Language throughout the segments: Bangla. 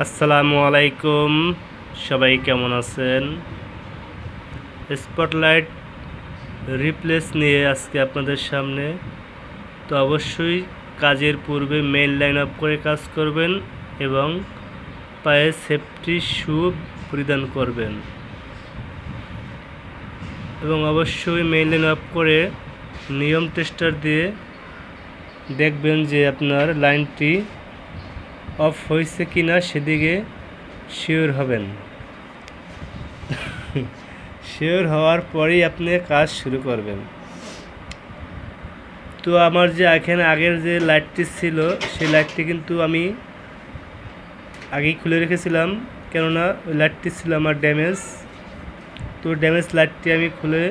আসসালামু আলাইকুম, সবাই কেমন আছেন? স্পটলাইট রিপ্লেস নিয়ে আজকে আপনাদের সামনে। তো অবশ্যই কাজের পূর্বে মেইন লাইন আপ করে কাজ করবেন এবং পায়ে সেফটি শু পরিধান করবেন এবং অবশ্যই মেইন লাইন আপ করে নিয়ম টেস্টার দিয়ে দেখবেন যে আপনার লাইনটি অফ হয়েছে কিনা, সেদিকে শিওর হবেন। শিওর হওয়ার পরেই আপনি কাজ শুরু করবেন। তো আমার যে এখানে আগের যে লাইটটি ছিল, সেই লাইটটি কিন্তু আমি আগেই খুলে রেখেছিলাম, কেননা ওই লাইটটি ছিল আমার ড্যামেজ। তো ড্যামেজ লাইটটি আমি খুলে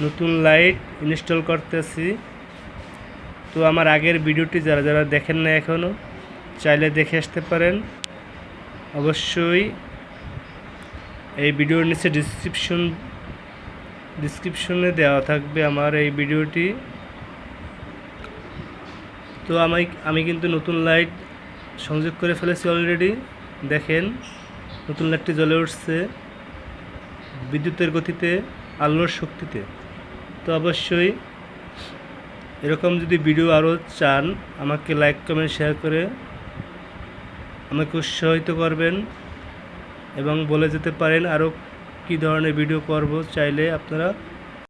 নতুন লাইট ইনস্টল করতেছি। তো আমার আগের ভিডিওটি যারা যারা দেখেন না এখনও, চাইলে দেখে আসতে পারেন। অবশ্যই এই ভিডিওর নিচে ডিসক্রিপশনে দেওয়া থাকবে আমার এই ভিডিওটি। তো আমি কিন্তু নতুন লাইট সংযোগ করে ফেলেছি অলরেডি। দেখেন, নতুন লাইটটি জ্বলে উঠছে বিদ্যুতের গতিতে, আলোর শক্তিতে। তো অবশ্যই এরকম যদি ভিডিও আরও চান, আমাকে লাইক কমেন্ট শেয়ার করে আমাকে উৎসাহিত করবেন এবং বলে যেতে পারেন আরও কী ধরনের ভিডিও করব, চাইলে আপনারা